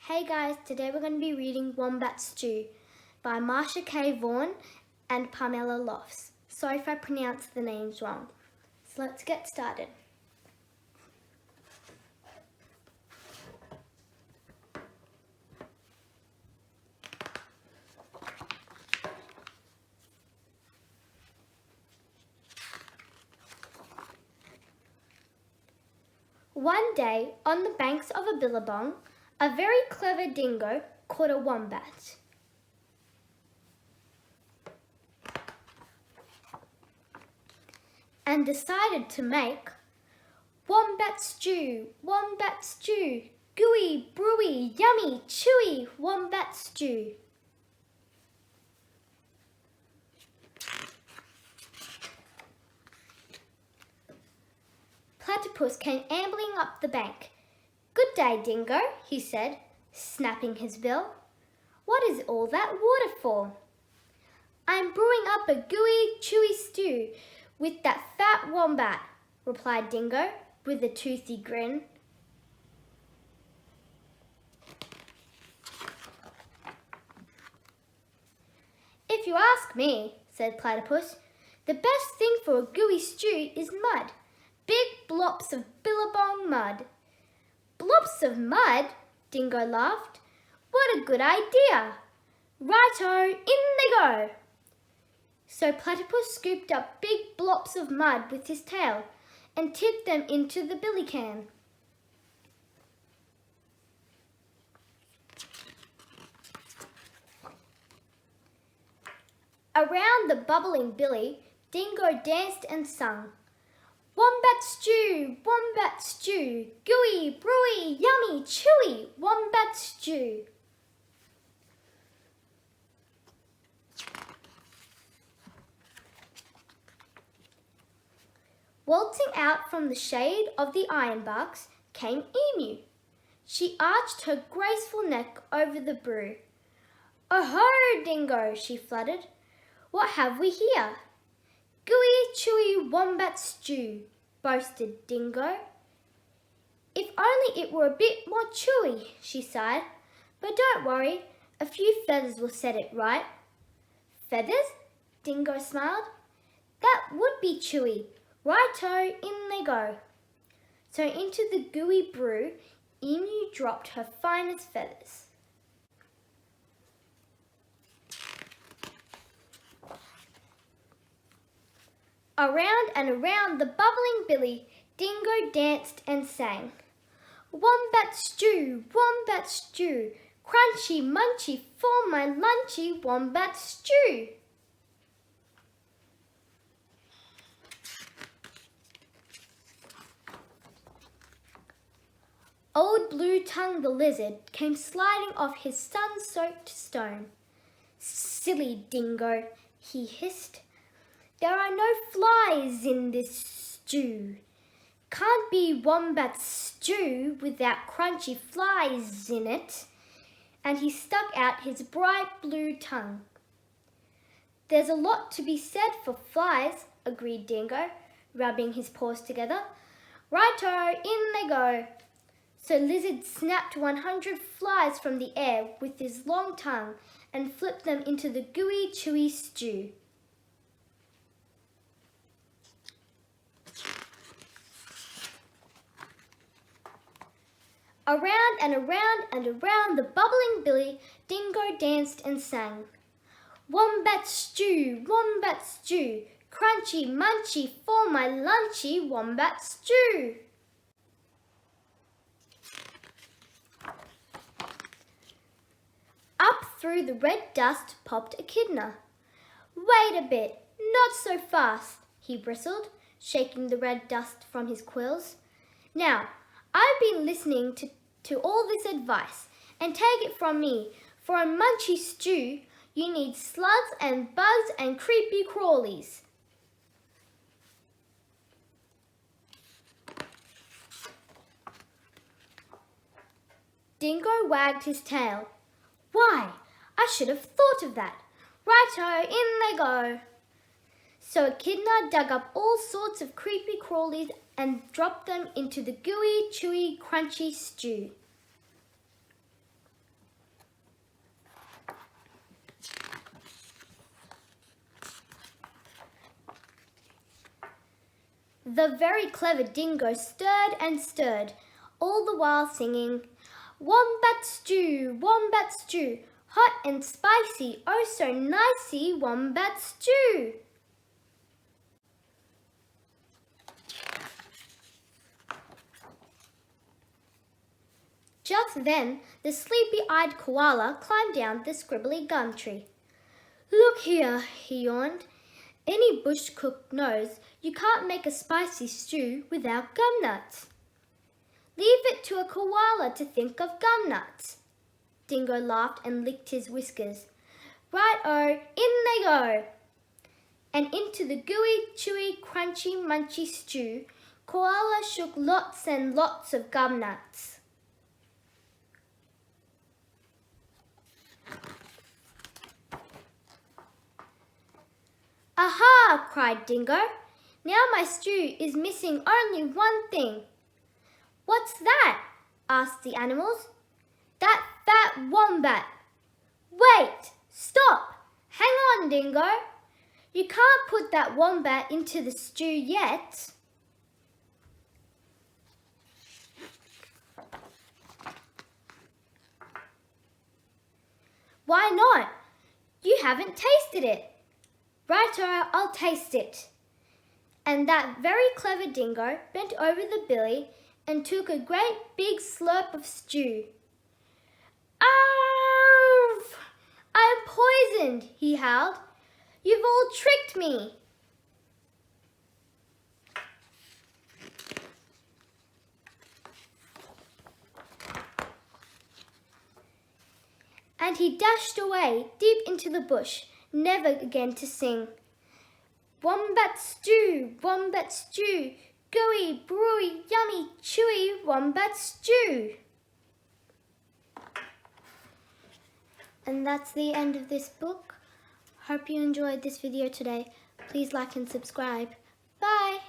Hey guys, today we're going to be reading Wombat Stew by Marcia Vaughan and Pamela Lofts. Sorry if I pronounced the names wrong. So let's get started. One day, on the banks of a billabong, a very clever dingo caught a wombat. And decided to make wombat stew, gooey, brewy, yummy, chewy wombat stew. Platypus came ambling up the bank. "Good day, Dingo," he said, snapping his bill. "What is all that water for?" "I'm brewing up a gooey, chewy stew with that fat wombat," replied Dingo with a toothy grin. "If you ask me," said Platypus, "the best thing for a gooey stew is mud. Big blobs of billabong mud." "Blobs of mud?" Dingo laughed. "What a good idea! Righto, in they go!" So Platypus scooped up big blobs of mud with his tail and tipped them into the billy can. Around the bubbling billy, Dingo danced and sung, wombat stew, gooey, brewy, yummy, chewy, wombat stew." Waltzing out from the shade of the ironbarks came Emu. She arched her graceful neck over the brew. "Oh-ho, Dingo," she fluttered. "What have we here?" "Gooey, chewy wombat stew," boasted Dingo. "If only it were a bit more chewy," she sighed. "But don't worry, a few feathers will set it right." "Feathers?" Dingo smiled. "That would be chewy. Righto, in they go." So into the gooey brew, Emu dropped her finest feathers. Around and around the bubbling billy, Dingo danced and sang, wombat stew, crunchy munchy for my lunchy wombat stew." Old Blue Tongue the lizard came sliding off his sun-soaked stone. "Silly Dingo," he hissed. "There are no flies in this stew. Can't be wombat stew without crunchy flies in it." And he stuck out his bright blue tongue. "There's a lot to be said for flies," agreed Dingo, rubbing his paws together. "Righto, in they go." So Lizard snapped 100 flies from the air with his long tongue and flipped them into the gooey, chewy stew. Around and around and around the bubbling billy, Dingo danced and sang, wombat stew, crunchy munchy for my lunchy wombat stew." Up through the red dust popped Echidna. "Wait a bit, not so fast," he bristled, shaking the red dust from his quills. "Now, I've been listening to all this advice, and take it from me, for a munchy stew, you need slugs and bugs and creepy crawlies." Dingo wagged his tail. "Why, I should have thought of that. Righto, in they go." So Echidna dug up all sorts of creepy crawlies and dropped them into the gooey, chewy, crunchy stew. the very clever dingo stirred and stirred, all the while singing, "Wombat stew, wombat stew, hot and spicy, oh so nicey, wombat stew." Just then, the sleepy-eyed koala climbed down the scribbly gum tree. "Look here," he yawned. "Any bush cook knows you can't make a spicy stew without gum nuts." "Leave it to a koala to think of gum nuts." Dingo laughed and licked his whiskers. "Right-o, in they go." And into the gooey, chewy, crunchy, munchy stew, Koala shook lots and lots of gum nuts. "Aha!" cried Dingo. "Now my stew is missing only one thing." "What's that?" asked the animals. "That fat wombat." "Wait! Stop! Hang on, Dingo. You can't put that wombat into the stew yet." "Why not? You haven't tasted it." "Righto, I'll taste it." And that very clever dingo bent over the billy and took a great big slurp of stew. "Arf! I'm poisoned," he howled. "You've all tricked me." And he dashed away deep into the bush, never again to sing. "Wombat stew, wombat stew, gooey, brewy, yummy, chewy, wombat stew." And that's the end of this book. Hope you enjoyed this video today. Please like and subscribe. Bye!